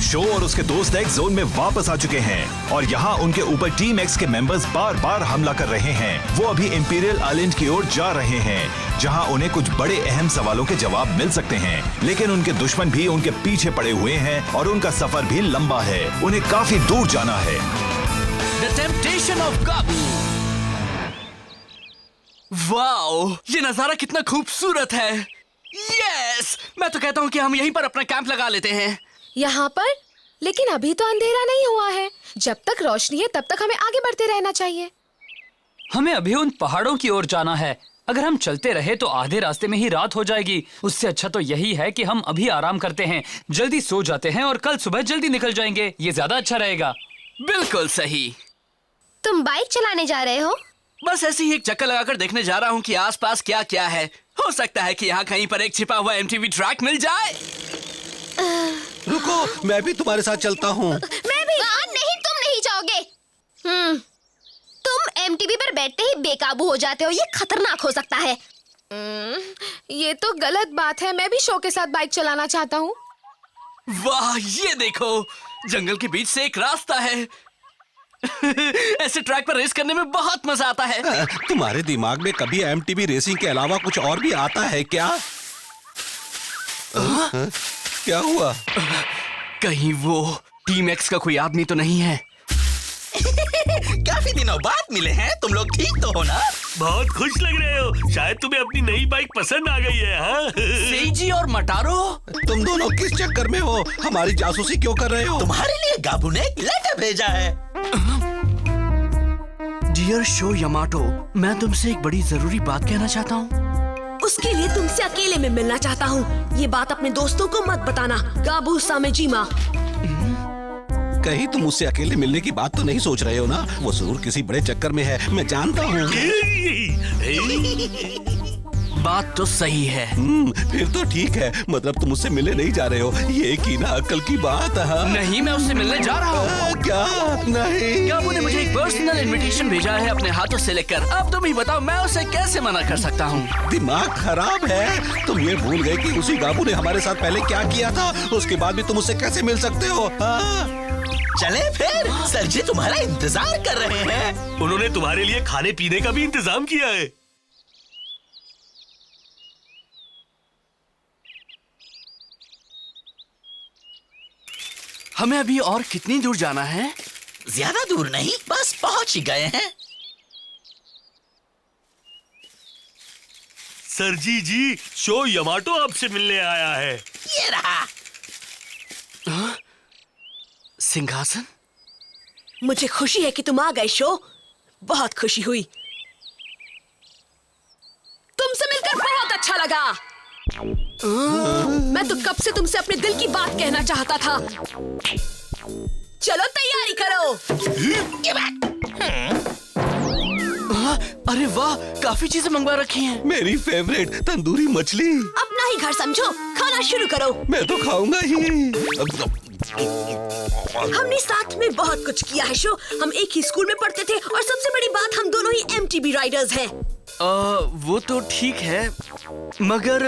Show और उसके दोस्त एक्स जोन में वापस आ चुके हैं और यहाँ उनके ऊपर टीम एक्स के मेंबर्स बार बार हमला कर रहे हैं। वो अभी इंपीरियल आइलैंड की ओर जा रहे हैं, जहाँ उन्हें कुछ बड़े अहम सवालों के जवाब मिल सकते हैं। लेकिन उनके दुश्मन भी उनके पीछे पड़े हुए हैं और उनका सफर भी लंबा है। उन्हें काफी दूर जाना है। The Temptation of Gabu। Wow, ये नजारा कितना खूबसूरत है। यस, मैं तो कहता हूँ कि हम यहीं पर अपना कैंप लगा लेते हैं। यहाँ पर? लेकिन अभी तो अंधेरा नहीं हुआ है। जब तक रोशनी है तब तक हमें आगे बढ़ते रहना चाहिए। हमें अभी उन पहाड़ों की ओर जाना है। अगर हम चलते रहे तो आधे रास्ते में ही रात हो जाएगी। उससे अच्छा तो यही है कि हम अभी आराम करते हैं, जल्दी सो जाते हैं और कल सुबह जल्दी निकल जाएंगे। ये ज्यादा अच्छा रहेगा। बिल्कुल सही। तुम बाइक चलाने जा रहे हो? बस ऐसे ही एक चक्कर लगाकर देखने जा रहा हूँ कि आसपास क्या क्या है। हो सकता है कि यहाँ कहीं पर एक छिपा हुआ एमटीवी ट्रैक मिल जाए। रुको, मैं भी तुम्हारे साथ चलता हूँ। मैं भी। नहीं, तुम नहीं जाओगे। तुम एमटीवी पर बैठते ही बेकाबू हो जाते हो। ये खतरनाक हो सकता है। ये तो गलत बात है। मैं भी शो के साथ बाइक चलाना चाहता हूँ। वाह, ये देखो, जंगल के बीच से एक रास्ता है। ऐसे ट्रैक पर रेस करने में बहुत मजा आता है। तुम्हारे दिमाग में कभी एमटीवी रेसिंग के अलावा कुछ और भी आता है क्या? क्या हुआ? कहीं वो टीम एक्स का कोई आदमी तो नहीं है? काफी दिनों बाद मिले हैं। तुम लोग ठीक तो हो ना? बहुत खुश लग रहे हो। शायद तुम्हें अपनी नई बाइक पसंद आ गई है। हाँ? सेइजी और मटारो, तुम दोनों किस चक्कर में हो? हमारी जासूसी क्यों कर रहे हो? तुम्हारे लिए गाबू ने एक लेटर भेजा है। डियर शो यमाटो, मैं तुमसे एक बड़ी जरूरी बात कहना चाहता हूँ। उसके लिए तुमसे अकेले में मिलना चाहता हूँ। ये बात अपने दोस्तों को मत बताना। गाबू सामेजिमा। कहीं तुम मुझसे अकेले मिलने की बात तो नहीं सोच रहे हो ना? वो जरूर किसी बड़े चक्कर में है, मैं जानता हूँ। बात तो सही है। फिर तो ठीक है। मतलब तुम मुझसे मिलने नहीं जा रहे हो? ये की ना अक्ल की बात है। नहीं, मैं उससे मिलने जा रहा हूँ। क्या? नहीं। गाबू ने मुझे एक पर्सनल इनविटेशन भेजा है अपने हाथों से लेकर। अब तुम ही बताओ, मैं उसे कैसे मना कर सकता हूँ? दिमाग खराब है। तुम ये भूल गए कि उसी गाबू ने हमारे साथ पहले क्या किया था? उसके बाद भी तुम उससे कैसे मिल सकते हो? चले फिर, सर जी तुम्हारा इंतजार कर रहे हैं। उन्होंने तुम्हारे लिए खाने पीने का भी इंतजाम किया है। हमें अभी और कितनी दूर जाना है? ज्यादा दूर नहीं, बस पहुंच ही गए हैं। सरजी जी, शो यमाटो आपसे मिलने आया है। ये रहा। सिंहासन? मुझे खुशी है कि तुम आ गए शो। बहुत खुशी हुई। तुमसे मिलकर बहुत अच्छा लगा। मैं तो कब से तुमसे अपने दिल की बात कहना चाहता था। चलो तैयारी करो। अरे वाह, काफी चीजें मंगवा रखी हैं। मेरी फेवरेट तंदूरी मछली। अपना ही घर समझो, खाना शुरू करो। मैं तो खाऊंगा ही। हमने साथ में बहुत कुछ किया है शो। हम एक ही स्कूल में पढ़ते थे और सबसे बड़ी बात, हम दोनों ही एमटीबी राइडर्स हैं। वो तो ठीक है, मगर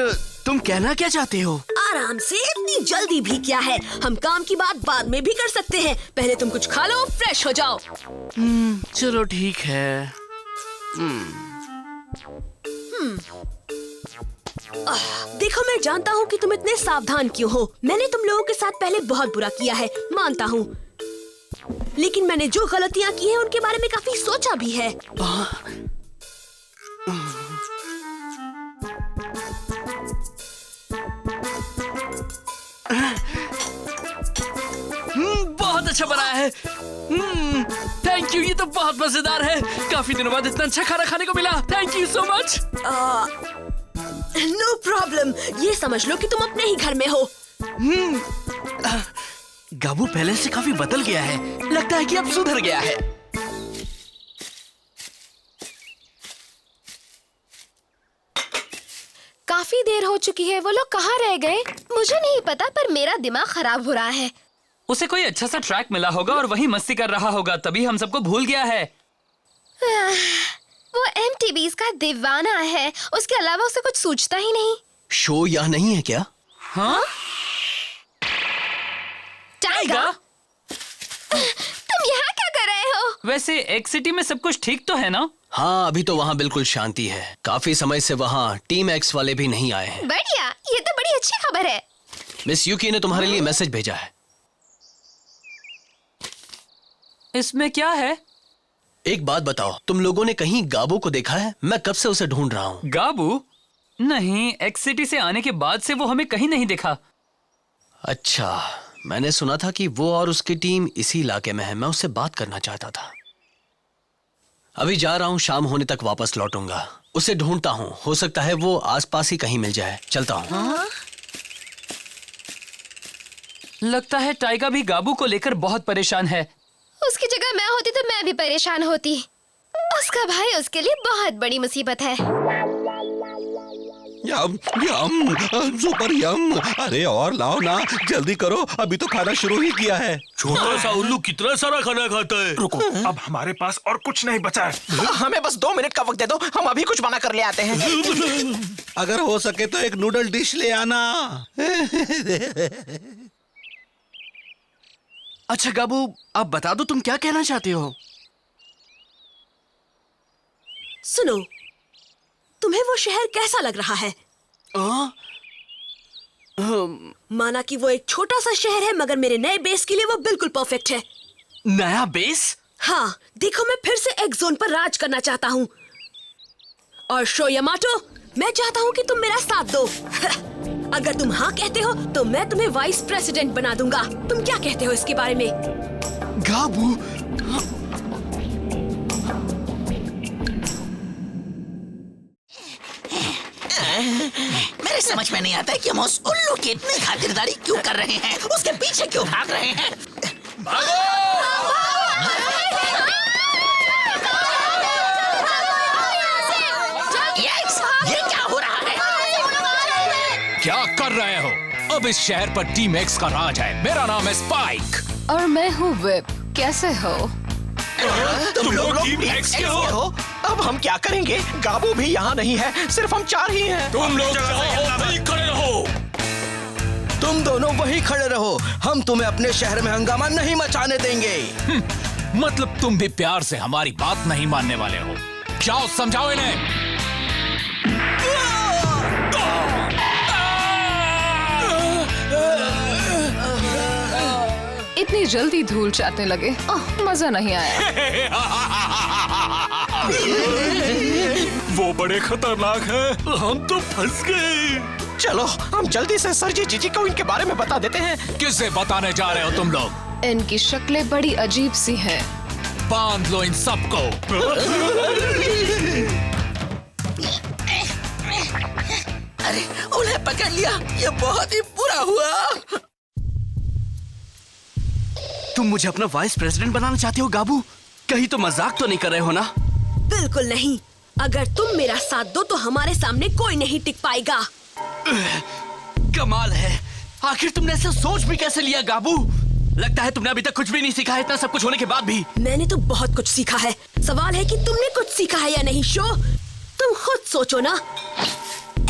तुम कहना क्या चाहते हो? आराम से, इतनी जल्दी भी क्या है। हम काम की बात बाद में भी कर सकते हैं। पहले तुम कुछ खा लो, फ्रेश हो जाओ। चलो ठीक है। देखो, मैं जानता हूँ कि तुम इतने सावधान क्यों हो। मैंने तुम लोगों के साथ पहले बहुत बुरा किया है, मानता हूँ। लेकिन मैंने जो गलतियाँ की हैं उनके बारे में काफी सोचा भी है। बहुत अच्छा बना है। थैंक यू, ये तो बहुत मजेदार है। काफी दिनों बाद इतना अच्छा खाना खाने को मिला। Thank you so much. No problem. ये समझ लो कि तुम अपने ही घर में हो। गाबू पहले से काफी बदल गया है। लगता है कि अब सुधर गया है। काफी देर हो चुकी है। वो लोग कहाँ रह गए? मुझे नहीं पता, पर मेरा दिमाग खराब हो रहा है। उसे कोई अच्छा सा ट्रैक मिला होगा और वही मस्ती कर रहा होगा, तभी हम सबको भूल गया है। वो एमटीवीज का दीवाना है। उसके अलावा उसे कुछ सूझता ही नहीं। शो यहाँ नहीं है क्या? हाँ? टाइगर! जाएगा। तुम यहाँ क्या कर रहे हो? वैसे एक्स सिटी में सब कुछ ठीक तो है ना? हाँ, अभी तो वहाँ बिल्कुल शांति है। काफी समय से वहाँ टीम एक्स वाले भी नहीं आए हैं। बढ़िया, ये तो बड़ी अच्छी खबर है। मिस यूकी ने तुम्हारे लिए मैसेज भेजा है। इसमें क्या है? एक बात बताओ, तुम लोगों ने कहीं गाबू को देखा है? मैं कब से उसे ढूंढ रहा हूँ। गाबू? नहीं, एक्स सिटी से आने के बाद से वो हमें कहीं नहीं दिखा। अच्छा, मैंने सुना था कि वो और उसकी टीम इसी इलाके में है। मैं उससे बात करना चाहता था। अभी जा रहा हूँ, शाम होने तक वापस लौटूंगा। उसे ढूंढता हूँ, हो सकता है वो आसपास ही कहीं मिल जाए। चलता हूँ। लगता है टाइगा भी गाबू को लेकर बहुत परेशान है। उसकी जगह मैं होती तो मैं भी परेशान होती। उसका भाई उसके लिए बहुत बड़ी मुसीबत है। यम यम, सुपर यम। अरे और लाओ ना, जल्दी करो, अभी तो खाना शुरू ही किया है। छोटा सा उल्लू कितना सारा खाना खाता है। रुको, अब हमारे पास और कुछ नहीं बचा है। हमें बस 2 मिनट का वक्त दे दो, हम अभी कुछ बना कर ले आते हैं। अगर हो सके तो एक नूडल डिश ले आना। अच्छा गाबू, अब बता दो तुम क्या कहना चाहते हो। सुनो, तुम्हें वो शहर कैसा लग रहा है? माना कि वो एक छोटा सा शहर है, मगर मेरे नए बेस के लिए वो बिल्कुल परफेक्ट है। नया बेस? हाँ, देखो मैं फिर से एक्स जोन पर राज करना चाहता हूँ। और शो यामाटो, मैं चाहता हूँ कि तुम मेरा साथ दो। अगर तुम हाँ कहते हो तो मैं तुम्हें वाइस प्रेसिडेंट बना दूंगा। तुम क्या कहते हो इसके बारे में? गाबू, मेरे समझ में नहीं आता है कि हम उस उल्लू की इतनी खातिरदारी क्यों कर रहे हैं, उसके पीछे क्यों भाग रहे हैं। ये क्या हो रहा है? क्या कर रहे हो? अब इस शहर पर टीम एक्स का राज है। मेरा नाम है स्पाइक। और मैं हूँ विप। कैसे हो? तुम लोग टीम एक्स के हो? अब हम क्या करेंगे? गाबू भी यहाँ नहीं है, सिर्फ हम 4 ही हैं। तुम लोग वहीं खड़े रहो। तुम दोनों वहीं खड़े रहो, हम तुम्हें अपने शहर में हंगामा नहीं मचाने देंगे। मतलब तुम भी प्यार से हमारी बात नहीं मानने वाले हो। जाओ समझाओ इन्हें। इतनी जल्दी धूल चाटने लगे। मजा नहीं आया। वो बड़े खतरनाक हैं। हम तो फंस गए। चलो हम जल्दी से सरजी जीजी को इनके बारे में बता देते हैं। किसे बताने जा रहे हो तुम लोग? इनकी शक्लें बड़ी अजीब सी हैं। बांध लो इन सबको। अरे उन्हें पकड़ लिया, ये बहुत ही बुरा हुआ। तुम मुझे अपना वाइस प्रेसिडेंट बनाना चाहते हो गाबू? कहीं तो मजाक तो नहीं कर रहे हो ना? बिल्कुल नहीं। अगर तुम मेरा साथ दो तो हमारे सामने कोई नहीं टिक पाएगा। कमाल है, आखिर तुमने ऐसा सोच भी कैसे लिया गाबू? लगता है तुमने अभी तक कुछ भी नहीं सीखा है, इतना सब कुछ होने के बाद भी। मैंने तो बहुत कुछ सीखा है। सवाल है कि तुमने कुछ सीखा है या नहीं। शो, तुम खुद सोचो ना।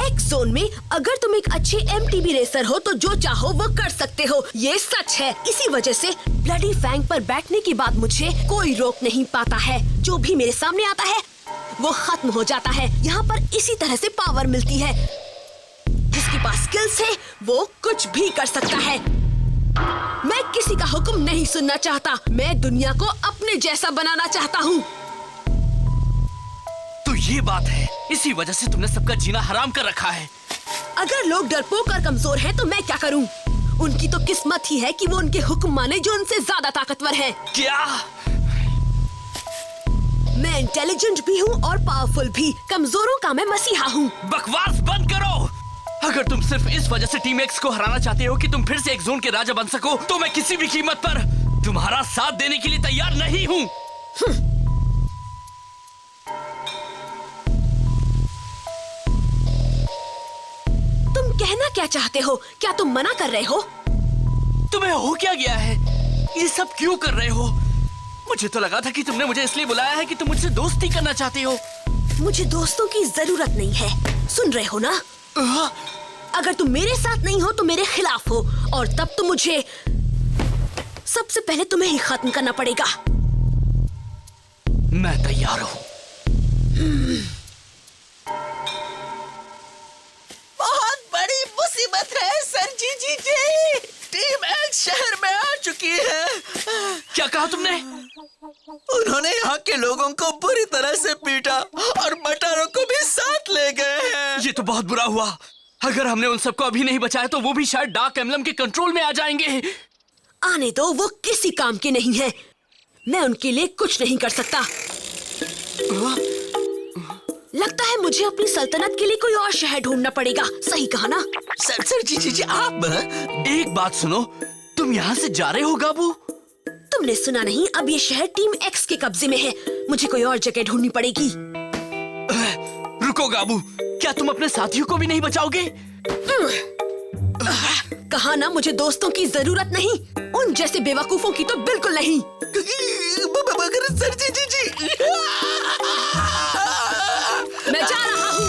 एक्स जोन में अगर तुम एक अच्छे एमटीबी रेसर हो तो जो चाहो वो कर सकते हो, ये सच है। इसी वजह से ब्लडी फैंग पर बैठने के बाद मुझे कोई रोक नहीं पाता है। जो भी मेरे सामने आता है वो खत्म हो जाता है। यहाँ पर इसी तरह से पावर मिलती है। जिसके पास स्किल्स है वो कुछ भी कर सकता है। मैं किसी का हुक्म नहीं सुनना चाहता। मैं दुनिया को अपने जैसा बनाना चाहता हूँ। तो ये बात है, इसी वजह से तुमने सबका जीना हराम कर रखा है। अगर लोग डरपोक और कमजोर हैं तो मैं क्या करूं? उनकी तो किस्मत ही है कि वो उनके हुक्म माने जो उनसे ज्यादा ताकतवर हैं। क्या? मैं इंटेलिजेंट भी हूँ और पावरफुल भी। कमजोरों का मैं मसीहा हूँ। बकवास बंद करो। अगर तुम सिर्फ इस वजह से टीम एक्स को हराना चाहते हो कि तुम फिर से एक जोन के राजा बन सको, तो मैं किसी भी कीमत पर तुम्हारा साथ देने के लिए तैयार नहीं हूँ। तुम कहना क्या चाहते हो? क्या तुम मना कर रहे हो? तुम्हें हो क्या गया है? ये सब क्यों कर रहे हो? मुझे तो लगा था कि तुमने मुझे इसलिए बुलाया है कि तुम मुझसे दोस्ती करना चाहते हो। मुझे दोस्तों की जरूरत नहीं है। सुन रहे हो ना? अगर तुम मेरे साथ नहीं हो तो मेरे खिलाफ हो, और तब तुम मुझे सबसे पहले तुम्हें ही खत्म करना पड़ेगा। मैं तैयार हूँ। बहुत बड़ी मुसीबत है सर जी। टीम एक्स शहर में आ चुकी है। क्या कहा तुमने? उन्होंने यहाँ के लोगों को बुरी तरह से पीटा और मटारों को भी साथ ले गए हैं। ये तो बहुत बुरा हुआ। अगर हमने उन सबको अभी नहीं बचाया तो वो भी शायद डार्क एम्बलम के कंट्रोल में आ जाएंगे। आने दो, वो किसी काम के नहीं है। मैं उनके लिए कुछ नहीं कर सकता। लगता है मुझे अपनी सल्तनत के लिए कोई और शहर ढूंढना पड़ेगा। सही कहा ना? सर जी आप एक बात सुनो, तुम यहाँ से जा रहे हो गाबू? तुमने सुना नहीं? अब ये शहर टीम एक्स के कब्जे में है। मुझे कोई और जगह ढूंढनी पड़ेगी। रुको गाबू, क्या तुम अपने साथियों को भी नहीं बचाओगे? कहा ना, मुझे दोस्तों की जरूरत नहीं। उन जैसे बेवकूफों की तो बिल्कुल नहीं। मगर सर जी मैं जा रहा हूँ।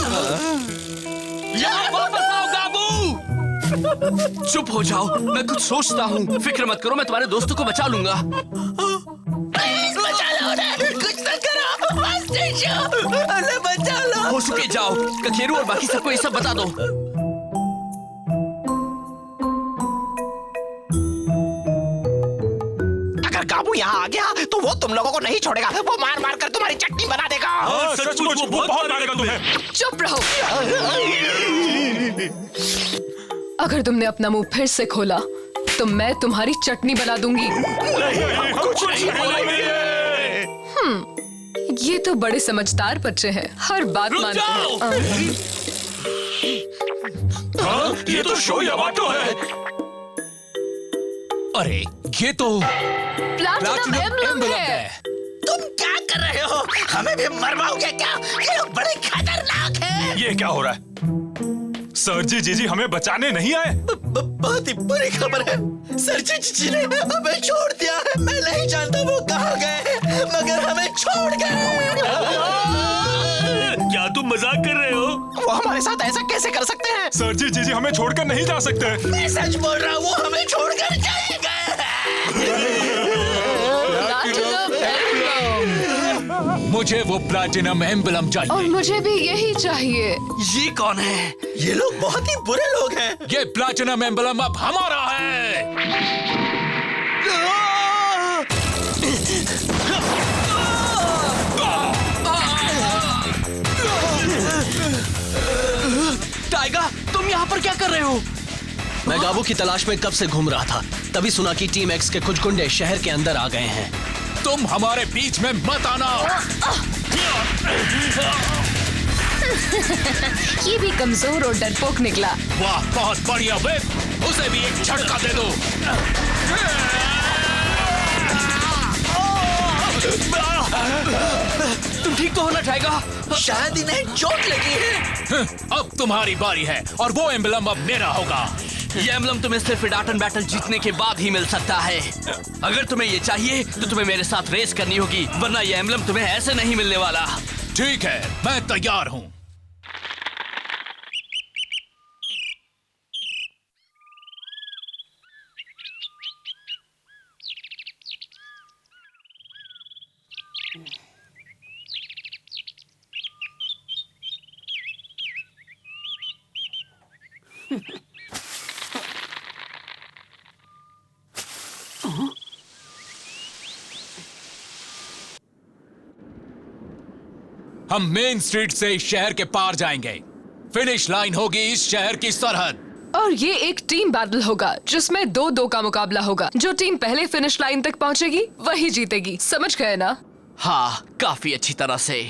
वापस आओ गाबू। चुप हो जाओ, मैं कुछ सोचता हूँ। फिक्र मत करो, मैं तुम्हारे दोस्तों को बचा लूंगा। बचा लो ना, कुछ तो करो। बचा लो। हो चुके जाओ, कखेरू और बाकी सबको ये सब बता दो। अगर गाबू यहाँ आ गया तो वो तुम लोगों को नहीं छोड़ेगा। वो मार मार कर तुम्हारी चटनी बना देगा। सचमुच वो बहुत मारेगा तुम्हें। चुप रहो। अगर तुमने अपना मुंह फिर से खोला तो मैं तुम्हारी चटनी बना दूंगी। कुछ नहीं बोलेंगे। ये तो बड़े समझदार बच्चे हैं, हर बात मानते हैं। ये तो शो यामाटो है। अरे ये तो प्लैटिनम एम्बलम है। तुम क्या कर रहे हो? हमें भी मरवाओगे क्या? ये लोग बड़े खतरनाक हैं। ये क्या हो रहा है? सर जी हमें बचाने नहीं आए। बहुत ही बुरी खबर है। सर जी ने हमें छोड़ दिया है। मैं नहीं जानता वो कहाँ गए हैं, मगर हमें छोड़ गए। क्या तुम मजाक कर रहे हो? वो हमारे साथ ऐसा कैसे कर सकते हैं? सर जी हमें छोड़कर नहीं जा सकते। मैं सच बोल रहा हूँ, वो हमें छोड़कर चले गए। मुझे वो प्लैटिनम एम्बलम चाहिए। और मुझे भी यही चाहिए। ये कौन है? ये लोग बहुत ही बुरे लोग हैं। ये प्लैटिनम एम्बलम अब हमारा है। टाइगर, तुम यहाँ पर क्या कर रहे हो? मैं गाबू की तलाश में कब से घूम रहा था, तभी सुना कि टीम एक्स के कुछ गुंडे शहर के अंदर आ गए हैं। तुम हमारे बीच में मत आना। ये भी कमजोर और डरपोक निकला। वाह, बहुत बढ़िया व्हिप। उसे भी एक झटका दे दो। तुम ठीक तो हो ना टाइगर? शायद इन्हें चोट लगी है। अब तुम्हारी बारी है और वो एम्बलम अब मेरा होगा। ये एम्बलम तुम्हें सिर्फ डाटन बैटल जीतने के बाद ही मिल सकता है। अगर तुम्हें ये चाहिए तो तुम्हें मेरे साथ रेस करनी होगी, वरना ये एम्बलम तुम्हें ऐसे नहीं मिलने वाला। ठीक है, मैं तैयार हूँ। हम मेन स्ट्रीट से इस शहर के पार जाएंगे। फिनिश लाइन होगी इस शहर की सरहद। और ये एक टीम बैटल होगा जिसमें 2-2 का मुकाबला होगा। जो टीम पहले फिनिश लाइन तक पहुंचेगी वही जीतेगी। समझ गए ना? हाँ, काफी अच्छी तरह से।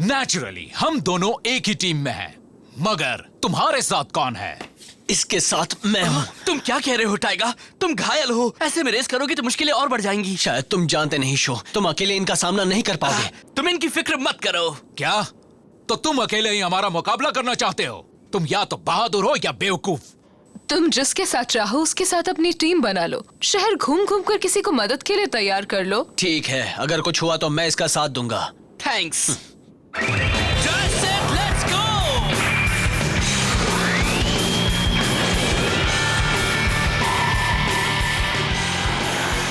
नेचुरली हम दोनों एक ही टीम में हैं, मगर तुम्हारे साथ कौन है? इसके साथ मैं हूँ। तुम क्या कह रहे हो टाइगर? तुम घायल हो, ऐसे में रेस करोगे तो मुश्किलें और बढ़ जाएंगी। शायद तुम जानते नहीं शो, तुम अकेले इनका सामना नहीं कर पाओगे। तुम इनकी फिक्र मत करो। क्या? तो तुम अकेले ही हमारा मुकाबला करना चाहते हो? तुम या तो बहादुर हो या बेवकूफ। तुम जिसके साथ चाहो उसके साथ अपनी टीम बना लो। शहर घूम घूम कर किसी को मदद के लिए तैयार कर लो। ठीक है, अगर कुछ हुआ तो मैं इसका साथ दूंगा। थैंक्स।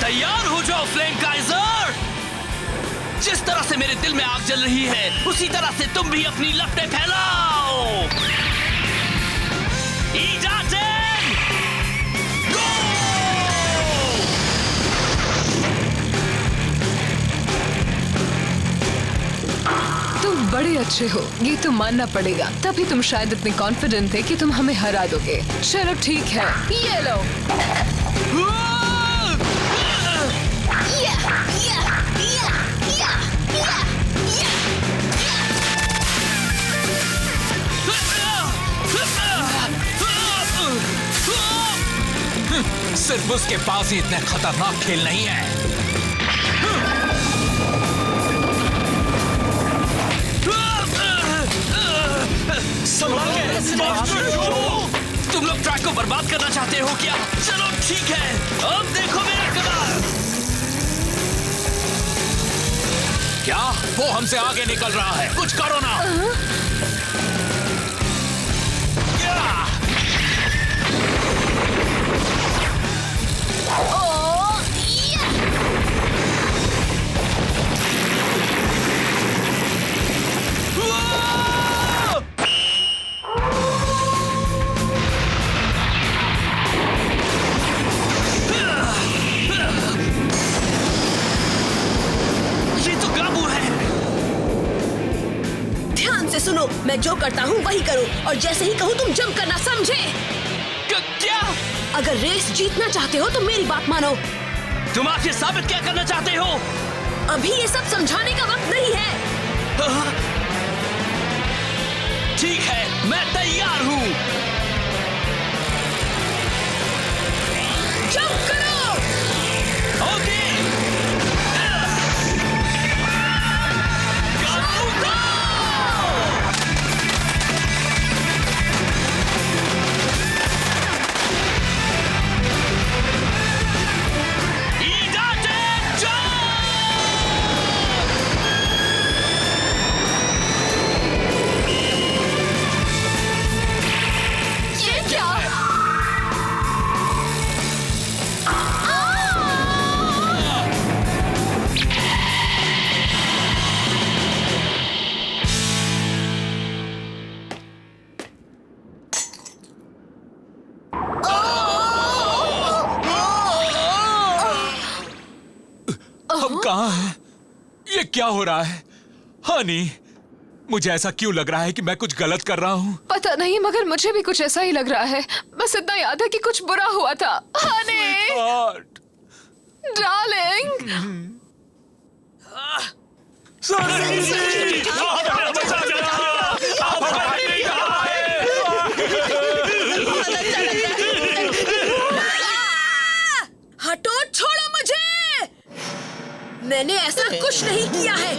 तैयार? Flame Kaizer! जिस तरह से मेरे दिल में आग जल रही है, उसी तरह से तुम भी अपनी लपटें फैलाओ। ईजाटेन, गो! तुम बड़े अच्छे हो, ये तो मानना पड़ेगा। तभी तुम शायद इतने कॉन्फिडेंट थे कि तुम हमें हरा दोगे। चलो ठीक है, ये लो। सिर्फ उसके पास ही इतने खतरनाक खेल नहीं है। तुम लोग ट्रैक को बर्बाद करना चाहते हो क्या? चलो ठीक है, अब देखो मेरा कमाल। क्या वो हमसे आगे निकल रहा है? कुछ करो ना। सुनो, मैं जो करता हूँ वही करो, और जैसे ही कहूँ तुम जंप करना, समझे? क्या? अगर रेस जीतना चाहते हो तो मेरी बात मानो। तुम आखिर साबित क्या करना चाहते हो? अभी ये सब समझाने का वक्त नहीं है। ठीक है, मैं तैयार हूँ। जंप करो। ओके। कहाँ है? ये क्या हो रहा है? हनी, मुझे ऐसा क्यों लग रहा है कि मैं कुछ गलत कर रहा हूँ? पता नहीं, मगर मुझे भी कुछ ऐसा ही लग रहा है। बस इतना याद है कि कुछ बुरा हुआ था। हनी, डार्लिंग। हटो, छोड़ो मुझे। मैंने ऐसा कुछ नहीं किया है।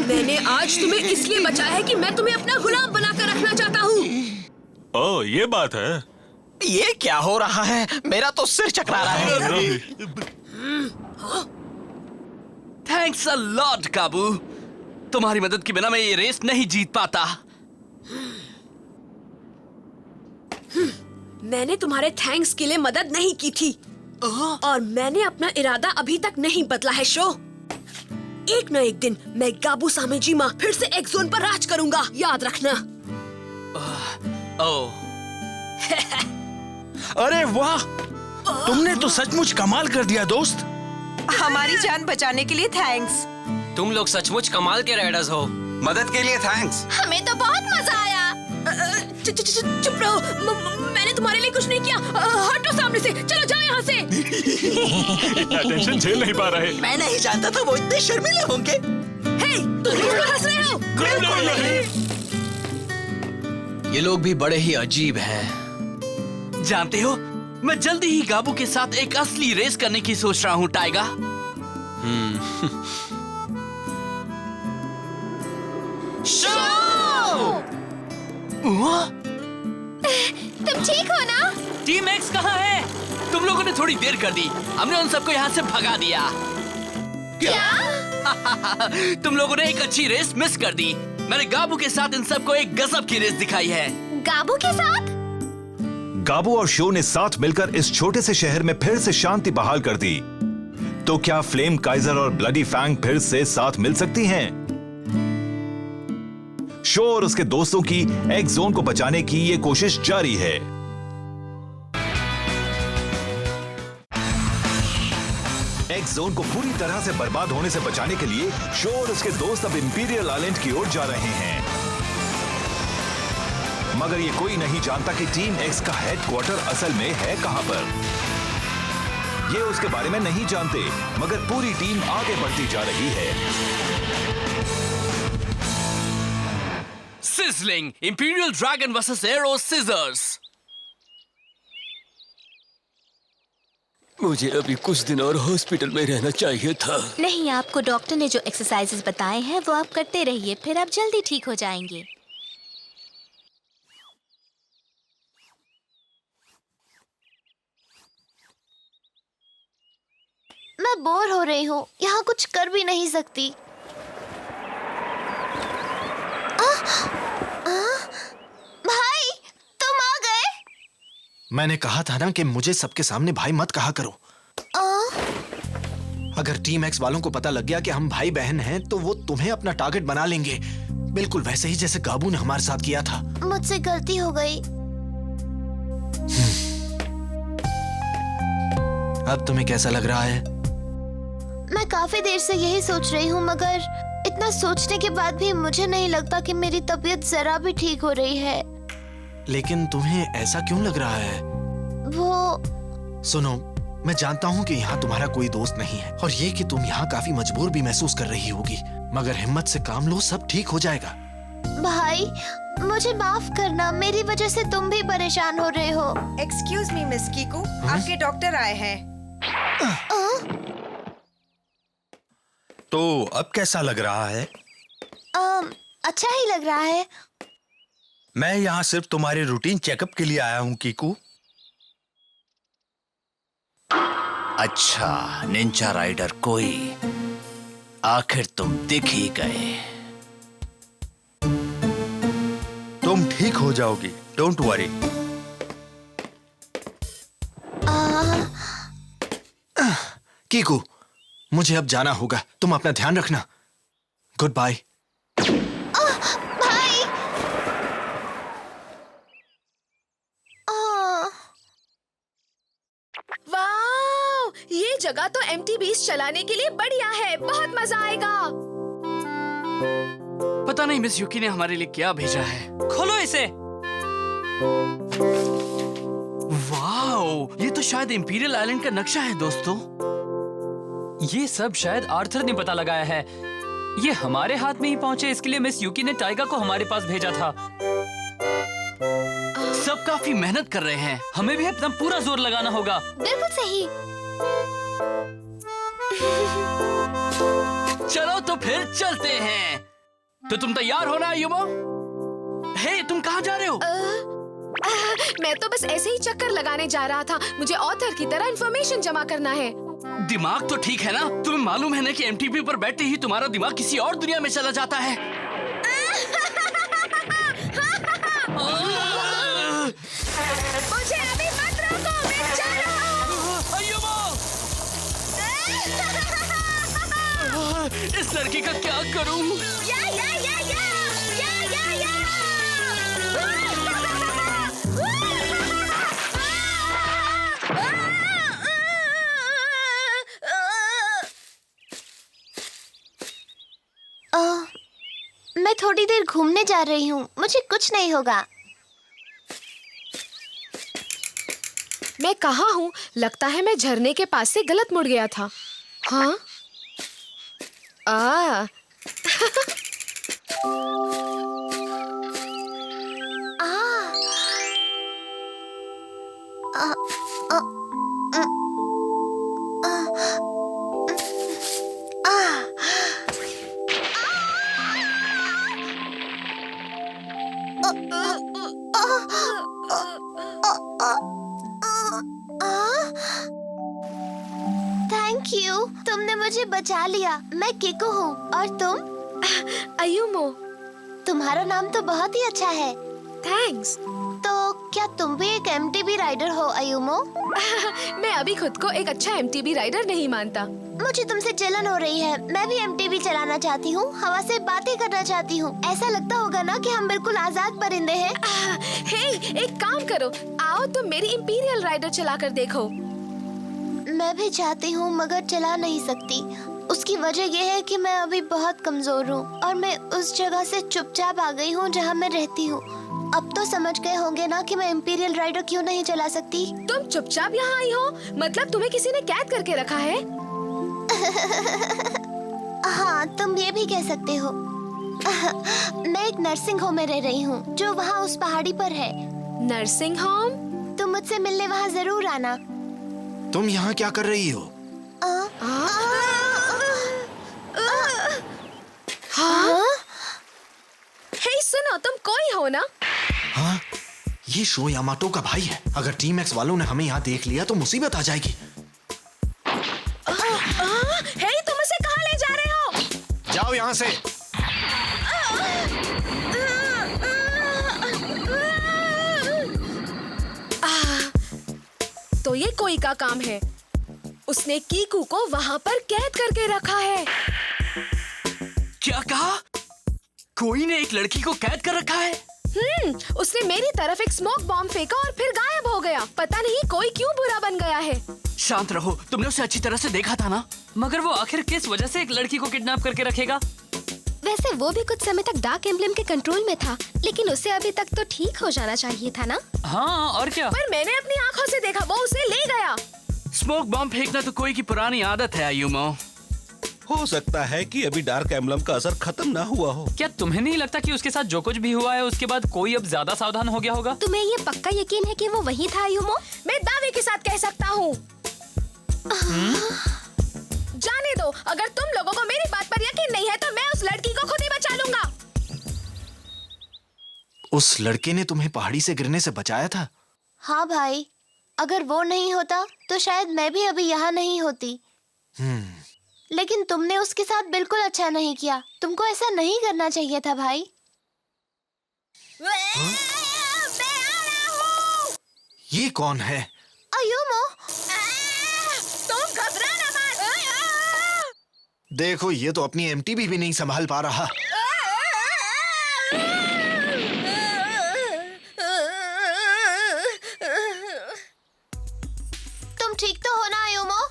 मैंने आज तुम्हें इसलिए बचाया है कि मैं तुम्हें अपना गुलाम बनाकर रखना चाहता हूँ। ओह, ये बात है। ये क्या हो रहा है? मेरा तो सिर चकरा रहा है। थैंक्स अ लॉट काबू। तुम्हारी मदद के बिना मैं ये रेस नहीं जीत पाता। मैंने तुम्हारे थैंक्स के लिए मदद नहीं की थी, और मैंने अपना इरादा अभी तक नहीं बदला है। शो, एक न एक दिन मैं गाबू सामेजिमा फिर से एक्स जोन पर राज करूंगा, याद रखना। अरे वाह, तुमने तो सचमुच कमाल कर दिया दोस्त। हमारी जान बचाने के लिए थैंक्स। तुम लोग सचमुच कमाल के राइडर्स हो। मदद के लिए थैंक्स। हमें तो बहुत मजा आया। चुप रहो, मैंने तुम्हारे लिए कुछ नहीं किया। हटो सामने से, चलो जाओ यहाँ से। टेंशन झेल नहीं पा रहे। मैं नहीं जानता था वो इतने शर्मीले होंगे। हे, तुम लोग हंस रहे हो? बिल्कुल नहीं। ये लोग भी बड़े ही अजीब हैं। जानते हो, मैं जल्दी ही गाबू के साथ एक असली रेस करने की सोच रहा हूँ, टाइगा। तुम ठीक हो ना? टीम एक्स कहाँ है? तुम लोगों ने थोड़ी देर कर दी। हमने उन सबको यहाँ से भगा दिया। क्या? तुम लोगों ने एक अच्छी रेस मिस कर दी। मैंने गाबू के साथ इन सबको एक गजब की रेस दिखाई है। गाबू के साथ? गाबू और शो ने साथ मिलकर इस छोटे से शहर में फिर से शांति बहाल कर दी। तो क्या फ्लेम काइजर और ब्लडी फैंग फिर से साथ मिल सकती हैं? शो और उसके दोस्तों की एक्स जोन को बचाने की ये कोशिश जारी है। एक्स जोन को पूरी तरह से बर्बाद होने से बचाने के लिए शो और उसके दोस्त अब इंपीरियल आइलैंड की ओर जा रहे हैं। मगर ये कोई नहीं जानता कि टीम एक्स का हेडक्वार्टर असल में है कहां पर। ये उसके बारे में नहीं जानते, मगर पूरी टीम आगे बढ़ती जा रही है। Sizzling imperial dragon versus arrow scissors. मुझे अभी कुछ दिन और हॉस्पिटल में रहना चाहिए था। नहीं, आपको डॉक्टर ने जो एक्सरसाइजेस बताए हैं वो आप करते रहिए, फिर आप जल्दी ठीक हो जाएंगे। मैं बोर हो रही हूँ, यहाँ कुछ कर भी नहीं सकती। भाई, तुम आ गए? मैंने कहा था ना कि मुझे सबके सामने भाई मत कहा करो। अगर टीम एक्स वालों को पता लग गया कि हम भाई बहन हैं, तो वो तुम्हें अपना टारगेट बना लेंगे, बिल्कुल वैसे ही जैसे काबू ने हमारे साथ किया था। मुझसे गलती हो गई। अब तुम्हें कैसा लग रहा है? मैं काफी देर से यही सोच रही हूँ, मगर इतना सोचने के बाद भी मुझे नहीं लगता कि मेरी तबीयत जरा भी ठीक हो रही है। लेकिन तुम्हें ऐसा क्यों लग रहा है? वो सुनो, मैं जानता हूँ कि यहाँ तुम्हारा कोई दोस्त नहीं है, और ये कि तुम यहाँ काफी मजबूर भी महसूस कर रही होगी, मगर हिम्मत से काम लो, सब ठीक हो जाएगा। भाई, मुझे माफ करना, मेरी वजह से तुम भी परेशान हो रहे हो। एक्सक्यूज मी मिस कीकू, आपके डॉक्टर आए हैं। तो अब कैसा लग रहा है? अच्छा ही लग रहा है। मैं यहाँ सिर्फ तुम्हारे रूटीन चेकअप के लिए आया हूँ कीकू। अच्छा निंजा राइडर कोई, आखिर तुम दिख ही गए। तुम ठीक हो जाओगी, डोंट वरी। कीकू, मुझे अब जाना होगा, तुम अपना ध्यान रखना। Good bye. भाई, वाह, ये जगह तो MTBs चलाने के लिए बढ़िया है, बहुत मजा आएगा। पता नहीं मिस युकी ने हमारे लिए क्या भेजा है। खोलो इसे। वाओ, ये तो शायद इंपीरियल आइलैंड का नक्शा है दोस्तों। ये सब शायद आर्थर ने पता लगाया है। ये हमारे हाथ में ही पहुंचे, इसके लिए मिस युकी ने टाइगा को हमारे पास भेजा था। सब काफी मेहनत कर रहे हैं, हमें भी अपना पूरा जोर लगाना होगा। बिल्कुल सही। चलो तो फिर चलते हैं। तो तुम तैयार हो ना युमो? हे, तुम कहाँ जा रहे हो? मैं तो बस ऐसे ही चक्कर लगाने जा रहा था, मुझे ऑथर की तरह इंफॉर्मेशन जमा करना है। दिमाग तो ठीक है ना? तुम्हें मालूम है ना कि MTB पर बैठते ही तुम्हारा दिमाग किसी और दुनिया में चला जाता है। मुझे अभी मत रोको, मैं जा रहा हूँ। इस लड़की का क्या करूं? मैं थोड़ी देर घूमने जा रही हूँ, मुझे कुछ नहीं होगा। मैं कहाँ हूँ? लगता है मैं झरने के पास से गलत मुड़ गया था। हाँ? थैंक यू, तुमने मुझे बचा लिया। मैं कीकू हूँ, और तुम? अयुमो। तुम्हारा नाम तो बहुत ही अच्छा है। थैंक्स। तो क्या तुम भी एक एमटीबी राइडर हो अयुमो? मैं अभी खुद को एक अच्छा एमटीबी राइडर नहीं मानता। मुझे तुमसे जलन हो रही है। मैं भी एमटीबी चलाना चाहती हूँ, हवा से बातें करना चाहती हूँ। ऐसा लगता होगा ना कि हम बिल्कुल आजाद परिंदे हैं। हे, एक काम करो, आओ तुम मेरी इंपीरियल राइडर चलाकर देखो। मैं भी चाहती हूँ मगर चला नहीं सकती। उसकी वजह यह है कि मैं अभी बहुत कमजोर हूँ और मैं उस जगह से चुपचाप आ गई हूँ जहाँ मैं रहती हूँ। अब तो समझ गए होंगे ना कि मैं इंपीरियल राइडर क्यों नहीं चला सकती। तुम चुपचाप यहाँ आई हो, मतलब तुम्हें किसी ने कैद करके रखा है? हाँ, तुम ये भी कह सकते हो। मैं एक नर्सिंग होम में रह रही हूँ जो वहाँ उस पहाड़ी पर है। Nursing home? तुम मुझसे मिलने वहाँ जरूर आना। तुम यहाँ क्या कर रही हो? हाँ? हे सुनो, तुम कोई हो ना? हाँ, ये शो यामाटो का भाई है। अगर टीम एक्स वालों ने हमें यहाँ देख लिया तो मुसीबत आ जाएगी। हे, तुम उसे कहाँ ले जा रहे हो? जाओ यहाँ से। तो ये कोई का काम है। उसने कीकू को वहाँ पर कैद करके रखा है। क्या कहा? कोई ने एक लड़की को कैद कर रखा है? उसने मेरी तरफ एक स्मोक बॉम्ब फेंका और फिर गायब हो गया। पता नहीं कोई क्यों बुरा बन गया है। शांत रहो, तुमने उसे अच्छी तरह से देखा था ना? मगर वो आखिर किस वजह से एक लड़की को किडनैप करके रखेगा? वैसे वो भी कुछ समय तक डार्क एम्ब्लेम के कंट्रोल में था, लेकिन उसे अभी तक तो ठीक हो जाना चाहिए था ना? हाँ, और क्या? पर मैंने अपनी आँखों से देखा, वो उसे ले गया। स्मोक बॉम्ब फेंकना तो कोई की पुरानी आदत है अयुमो। हो सकता है कि अभी डार्क एम्ब्लम का असर खत्म ना हुआ हो। क्या तुम्हें नहीं लगता कि उसके साथ जो कुछ भी हुआ है उसके बाद कोई अब ज्यादा सावधान हो गया होगा? तुम्हें ये पक्का यकीन है कि वो वही था अयुमो? मैं दावे के साथ कह सकता हूँ। जाने दो, अगर तुम लोगों को मेरी बात पर यकीन नहीं है तो मैं उस लड़की को खुद ही बचा लूंगा। उस लड़के ने तुम्हें पहाड़ी से गिरने से बचाया था? हाँ भाई, अगर वो नहीं होता तो शायद मैं भी अभी यहाँ नहीं होती। लेकिन तुमने उसके साथ बिल्कुल अच्छा नहीं किया। तुमको ऐसा नहीं करना चाहिए था भाई। ये कौन है? अयुमो। तुम घबराना मत। देखो, ये तो अपनी एमटीबी भी नहीं संभाल पा रहा। तुम ठीक तो हो ना अयुमो?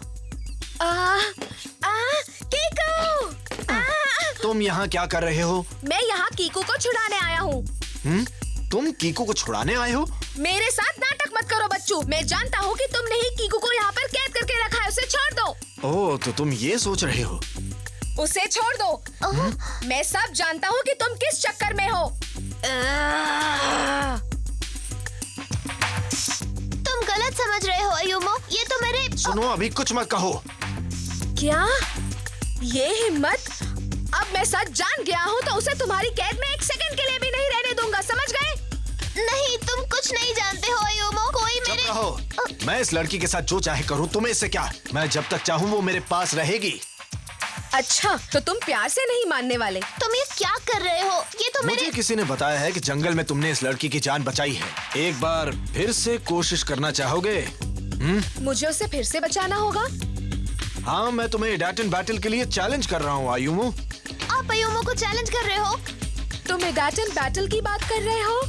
तुम यहाँ क्या कर रहे हो? मैं यहाँ कीकू को छुड़ाने आया हूँ। तुम कीकू को छुड़ाने आए हो? मेरे साथ नाटक मत करो बच्चों। मैं जानता हूँ कि तुमने ही कीकू को यहाँ पर कैद करके रखा है। उसे छोड़ दो। ओह, तो तुम ये सोच रहे हो? उसे छोड़ दो। मैं सब जानता हूँ कि तुम किस चक्कर में हो। तुम गलत समझ रहे हो अयुमो। ये तो मेरे। सुनो, अभी कुछ मत कहो। क्या? ये हिम्मत? अब मैं सच जान गया हूँ तो उसे तुम्हारी कैद में एक सेकंड के लिए भी नहीं रहने दूंगा, समझ गए? नहीं, तुम कुछ नहीं जानते हो अयुमो। कोई मेरे। चुप रहो। मैं इस लड़की के साथ जो चाहे करूँ, तुम्हें इससे क्या? मैं जब तक चाहूँ वो मेरे पास रहेगी। अच्छा, तो तुम प्यार से नहीं मानने वाले? तुम ये क्या कर रहे हो? ये तो मुझे किसी ने बताया है कि जंगल में तुमने इस लड़की की जान बचाई है। एक बार फिर से कोशिश करना चाहोगे? मुझे उसे फिर से बचाना होगा? हाँ, मैं तुम्हें इडाटन बैटल के लिए चैलेंज कर रहा हूँ अयुमो। आप अयुमो को चैलेंज कर रहे हो? तुम इडाटन बैटल की बात कर रहे हो?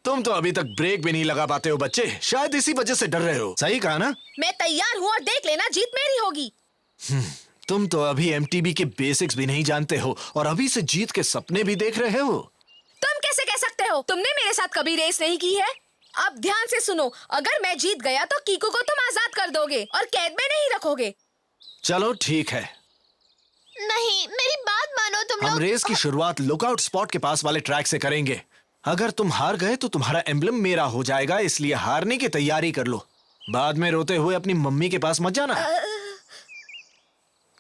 तुम तो अभी तक ब्रेक भी नहीं लगा पाते हो बच्चे। शायद इसी वजह से डर रहे हो। सही कहा ना? मैं तैयार हूँ और देख लेना, जीत मेरी होगी। तुम तो अभी एमटीबी के बेसिक्स भी नहीं जानते हो और अभी से जीत के सपने भी देख रहे हो। तुम कैसे कह सकते हो? तुमने मेरे साथ कभी रेस नहीं की है। अब ध्यान से सुनो, अगर मैं जीत गया तो कीकू को तुम आजाद कर दोगे और कैद में नहीं रखोगे। चलो ठीक है। नहीं, मेरी बात मानो तुम लोग। हम रेस की शुरुआत लुकआउट स्पॉट के पास वाले ट्रैक से करेंगे। अगर तुम हार गए तो तुम्हारा एम्ब्लम मेरा हो जाएगा, इसलिए हारने की तैयारी कर लो। बाद में रोते हुए अपनी मम्मी के पास मत जाना।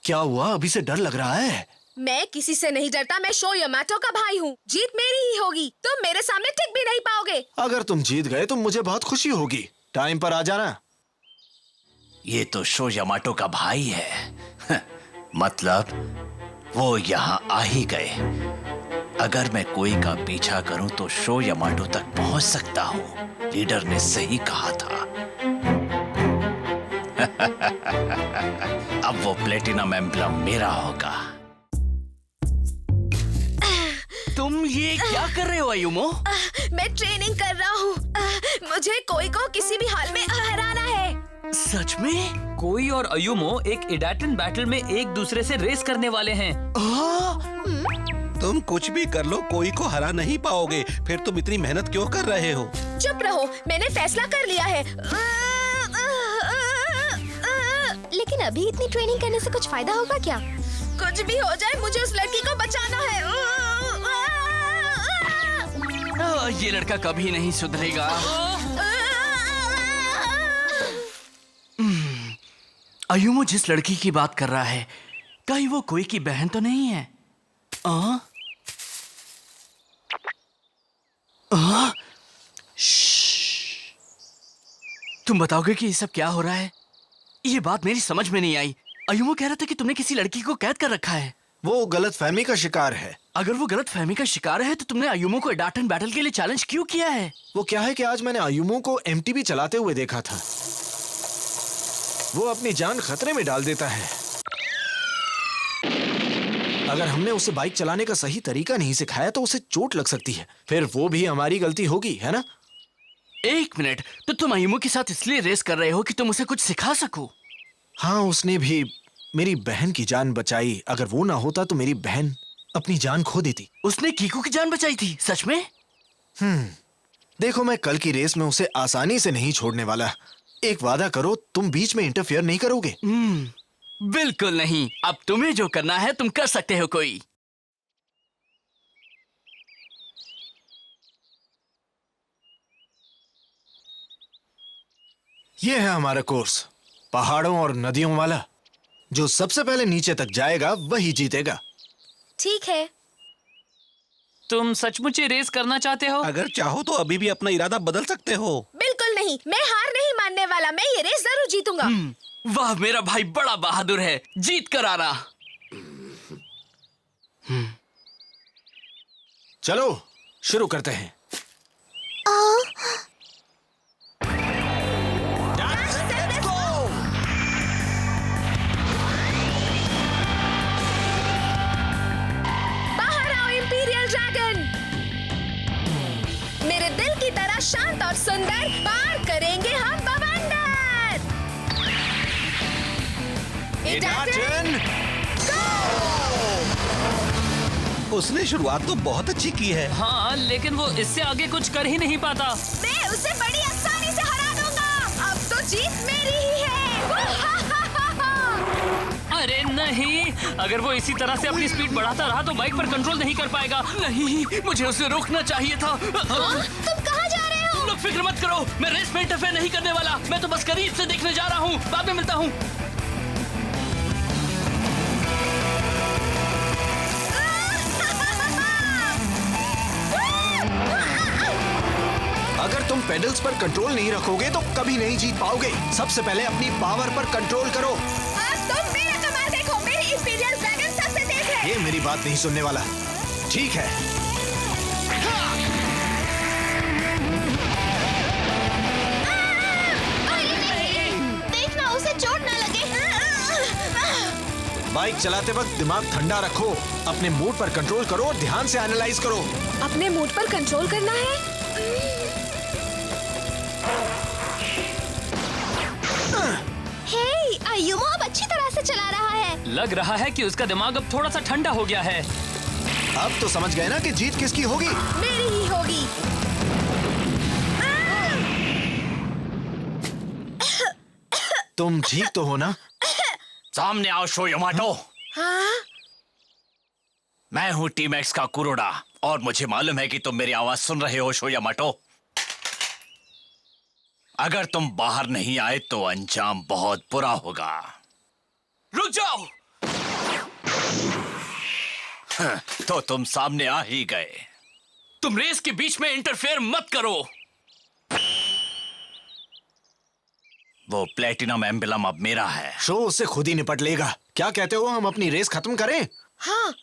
क्या हुआ? अभी से डर लग रहा है? मैं किसी से नहीं डरता। मैं शो यामाटो का भाई हूँ। जीत मेरी ही होगी। तुम मेरे सामने टिक भी नहीं पाओगे। अगर तुम जीत गए तो मुझे बहुत खुशी होगी। टाइम पर आ जाना। ये तो शो यामाटो का भाई है। मतलब वो यहाँ आ ही गए। अगर मैं कोई का पीछा करूं तो शो यामाटो तक पहुंच सकता हूं। लीडर ने सही कहा था। अब वो प्लेटिनम एम्ब्लम मेरा होगा। तुम ये क्या कर रहे हो अयुमो? मैं ट्रेनिंग कर रहा हूँ। मुझे कोई को किसी भी हाल में हराना है। सच में? कोई और अयुमो एक इडाटन बैटल में एक दूसरे से रेस करने वाले हैं। तुम कुछ भी कर लो, कोई को हरा नहीं पाओगे। फिर तुम इतनी मेहनत क्यों कर रहे हो? चुप रहो, मैंने फैसला कर लिया है। लेकिन अभी इतनी ट्रेनिंग करने से कुछ फायदा होगा क्या? कुछ भी हो जाए, मुझे उस लड़की को बचाना है। ये लड़का कभी नहीं सुधरेगा। अयुमो जिस लड़की की बात कर रहा है, कहीं वो कोई की बहन तो नहीं है? तुम बताओगे कि ये सब क्या हो रहा है? ये बात मेरी समझ में नहीं आई। अयुमो कह रहा था कि तुमने किसी लड़की को कैद कर रखा है। वो गलतफहमी का शिकार है। अगर वो गलतफहमी का शिकार है तो तुमने अयुमो को इडाटन बैटल के लिए चैलेंज क्यों किया है? वो क्या है कि आज मैंने अयुमो को एमटीबी चलाते हुए देखा था। वो अपनी जान खतरे में डाल देता है। अगर हमने उसे बाइक चलाने का सही तरीका नहीं सिखाया तो उसे चोट लग सकती है। फिर वो भी हमारी गलती होगी, है ना? एक मिनट, तो तुम अयुमो के साथ इसलिए रेस कर रहे हो कि तुम उसे कुछ सिखा सको? हाँ, उसने भी मेरी बहन की जान बचाई। अगर वो ना होता तो मेरी बहन अपनी जान खो देती। उसने कीकू की जान बचाई थी? सच में? देखो, मैं कल की रेस में उसे आसानी से नहीं छोड़ने वाला। एक वादा करो, तुम बीच में इंटरफेयर नहीं करोगे। बिल्कुल नहीं। अब तुम्हें जो करना है तुम कर सकते हो। कोई ये है हमारा कोर्स, पहाड़ों और नदियों वाला। जो सबसे पहले नीचे तक जाएगा वही जीतेगा। ठीक है। तुम सचमुच ये रेस करना चाहते हो? अगर चाहो तो अभी भी अपना इरादा बदल सकते हो। बिल्कुल नहीं, मैं हार नहीं मानने वाला। मैं ये रेस जरूर जीतूंगा। वाह, मेरा भाई बड़ा बहादुर है। जीत कर आना। चलो शुरू करते हैं। बाहर आओ इंपीरियल ड्रैगन। मेरे दिल की तरह शांत और सुंदर, पार करेंगे हम बवंडर। इडाटन उसने शुरुआत तो बहुत अच्छी की है। हाँ, लेकिन वो इससे आगे कुछ कर ही नहीं पाता। मैं उसे बड़ी आसानी से हरा दूंगा। अब तो जीत मेरी ही है। अरे नहीं, अगर वो इसी तरह से अपनी स्पीड बढ़ाता रहा तो बाइक पर कंट्रोल नहीं कर पाएगा। नहीं, मुझे उसे रोकना चाहिए था। तुम कहाँ जा रहे हो? तुम लोग फिक्र मत करो, मैं रेस में इंटरफेयर नहीं करने वाला। मैं तो बस करीब से देखने जा रहा हूँ। बाद में मिलता हूँ। अगर तुम पेडल्स पर कंट्रोल नहीं रखोगे तो कभी नहीं जीत पाओगे। सबसे पहले अपनी पावर पर कंट्रोल करो। अब तुम मेरा कमाल देखो। मेरी इंपीरियल ड्रैगन सबसे तेज है। ये मेरी बात नहीं सुनने वाला। ठीक है। देखना उसे चोट ना लगे। बाइक चलाते वक्त दिमाग ठंडा रखो। अपने मूड पर कंट्रोल करो और ध्यान से एनालाइज करो। अपने मूड पर कंट्रोल करना है। हे, अयुमो अब अच्छी तरह से चला रहा है। लग रहा है कि उसका दिमाग अब थोड़ा सा ठंडा हो गया है। अब तो समझ गए ना कि जीत किसकी होगी? मेरी ही होगी। तुम ठीक तो हो ना? सामने आओ शो यामाटो। मैं हूँ टीम एक्स का कुरोडा और मुझे मालूम है कि तुम मेरी आवाज सुन रहे हो शो यामाटो। अगर तुम बाहर नहीं आए तो अंजाम बहुत बुरा होगा। रुक जाओ। तो तुम सामने आ ही गए। तुम रेस के बीच में इंटरफेयर मत करो। वो प्लेटिनम एम्ब्लम अब मेरा है। शो उससे खुद ही निपट लेगा। क्या कहते हो, हम अपनी रेस खत्म करें? हाँ।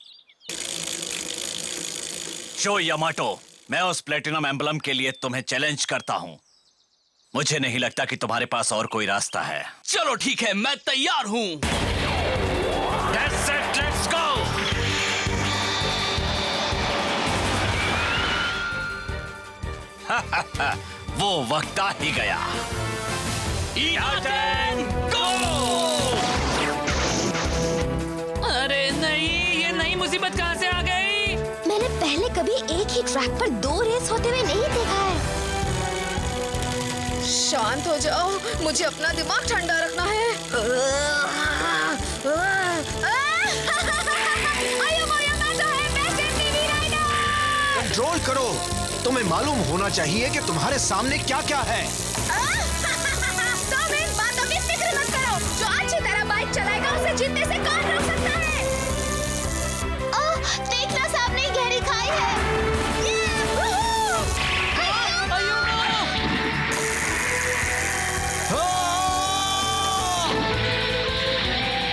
शो यामाटो, मैं उस प्लेटिनम एम्बलम के लिए तुम्हें चैलेंज करता हूँ। मुझे नहीं लगता कि तुम्हारे पास और कोई रास्ता है। चलो ठीक है, मैं तैयार हूँ। That's it, let's go! वो वक्त आ ही गया। अरे नहीं, ये नई मुसीबत कहाँ से आ गई? मैंने पहले कभी एक ही ट्रैक पर 2 रेस होते हुए नहीं देखा है। शांत हो जाओ, मुझे अपना दिमाग ठंडा रखना है। कंट्रोल करो, तुम्हें मालूम होना चाहिए कि तुम्हारे सामने क्या क्या है। तुम इन बातों की फिक्र मत करो। जो अच्छी तरह बाइक चलाएगा उसे जीतने से कौन रोक सकता है? देखना, सामने गहरी खाई है।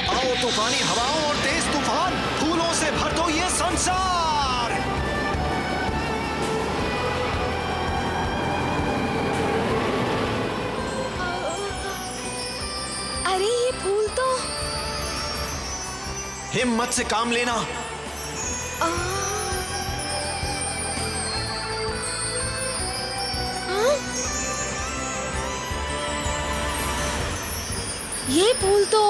आओ तूफानी हवाओं और तेज तूफान, फूलों से भर दो ये संसार। अरे ये फूल तो हिम्मत से काम लेना। ये फूल तो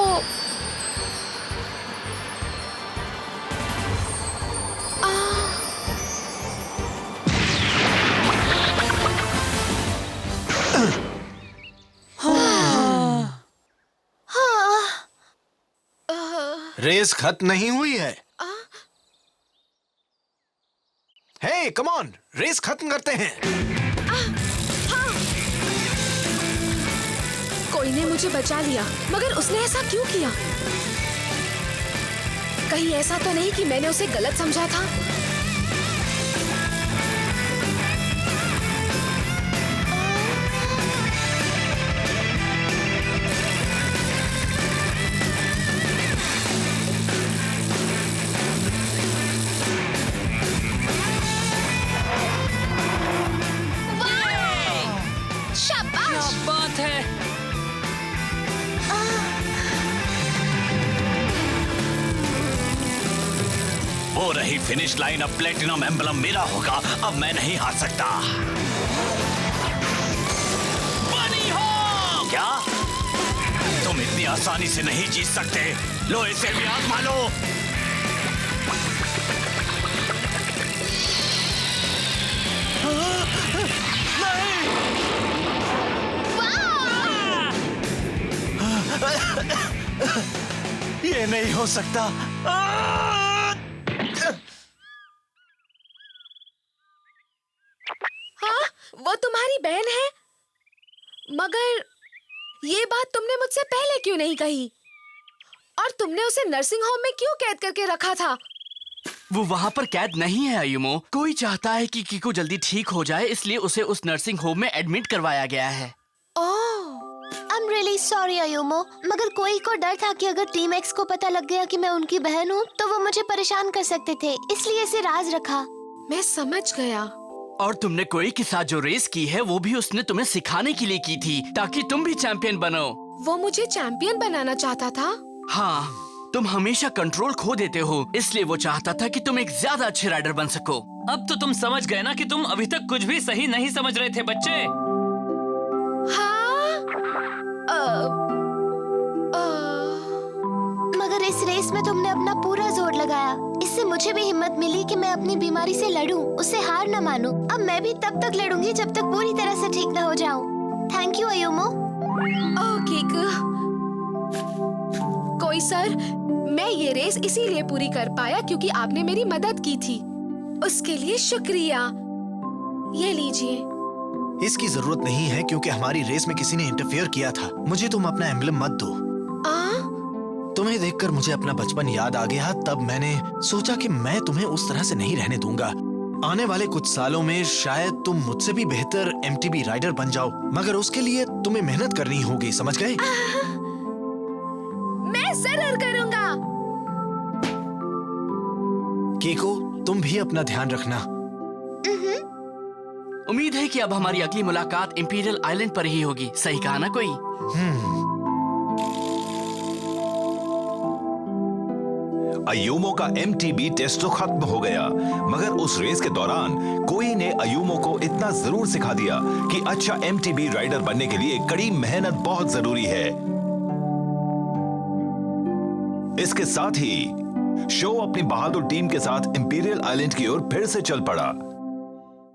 रेस खत्म नहीं हुई है। हे कम ऑन, रेस खत्म करते हैं। कोई ने मुझे बचा लिया, मगर उसने ऐसा क्यों किया? कहीं ऐसा तो नहीं कि मैंने उसे गलत समझा था? क्या बात है? वो रही फिनिश लाइन। अब प्लेटिनम एम्बलम मेरा होगा। अब मैं नहीं हार सकता। बनी हो क्या? तुम इतनी आसानी से नहीं जीत सकते। लो इसे भी आजमा लो। ये नहीं हो सकता। हाँ, वो तुम्हारी बहन है, मगर ये बात तुमने मुझसे पहले क्यों नहीं कही? और तुमने उसे नर्सिंग होम में क्यों कैद करके रखा था? वो वहाँ पर कैद नहीं है अयुमो। कोई चाहता है कि कीको जल्दी ठीक हो जाए, इसलिए उसे उस नर्सिंग होम में एडमिट करवाया गया है। I'm really sorry अयुमो, मगर कोई को डर था कि अगर टीम एक्स को पता लग गया कि मैं उनकी बहन हूँ तो वो मुझे परेशान कर सकते थे, इसलिए इसे राज रखा। मैं समझ गया। और तुमने कोई के साथ जो रेस की है वो भी उसने तुम्हें सिखाने के लिए की थी, ताकि तुम भी चैंपियन बनो। वो मुझे चैंपियन बनाना चाहता था? हाँ, तुम हमेशा कंट्रोल खो देते हो, इसलिए वो चाहता था कि तुम एक ज्यादा अच्छे राइडर बन सको। अब तो तुम समझ गए ना कि तुम अभी तक कुछ भी सही नहीं समझ रहे थे बच्चे। मगर इस रेस में तुमने अपना पूरा जोर लगाया। इससे मुझे भी हिम्मत मिली कि मैं अपनी बीमारी से लड़ूं, उसे हार न मानूं। अब मैं भी तब तक लड़ूंगी जब तक पूरी तरह से ठीक न हो जाऊं। थैंक यू अयुमो। कोई सर, मैं ये रेस इसीलिए पूरी कर पाया क्योंकि आपने मेरी मदद की थी। उसके लिए शुक्रिया। ये लीजिए। इसकी जरूरत नहीं है क्योंकि हमारी रेस में किसी ने इंटरफेयर किया था। मुझे तुम अपना एम्बलम मत दो। तुम्हें देखकर मुझे अपना बचपन याद आ गया। तब मैंने सोचा कि मैं तुम्हें उस तरह से नहीं रहने दूंगा। आने वाले कुछ सालों में शायद तुम मुझसे भी बेहतर एमटीबी राइडर बन जाओ, मगर उसके लिए तुम्हें मेहनत करनी होगी, समझ गए? मैं जरूर करूंगा। कीको, तुम भी अपना ध्यान रखना। उम्मीद है कि अब हमारी अगली मुलाकात इंपीरियल आइलैंड पर ही होगी। सही कहा ना कोई? अयूमो का MTB टेस्ट तो खत्म हो गया, मगर उस रेस के दौरान कोई ने अयूमो को इतना जरूर सिखा दिया कि अच्छा MTB राइडर बनने के लिए कड़ी मेहनत बहुत जरूरी है। इसके साथ ही शो अपनी बहादुर टीम के साथ इंपीरियल आइलैंड की ओर फिर से चल पड़ा।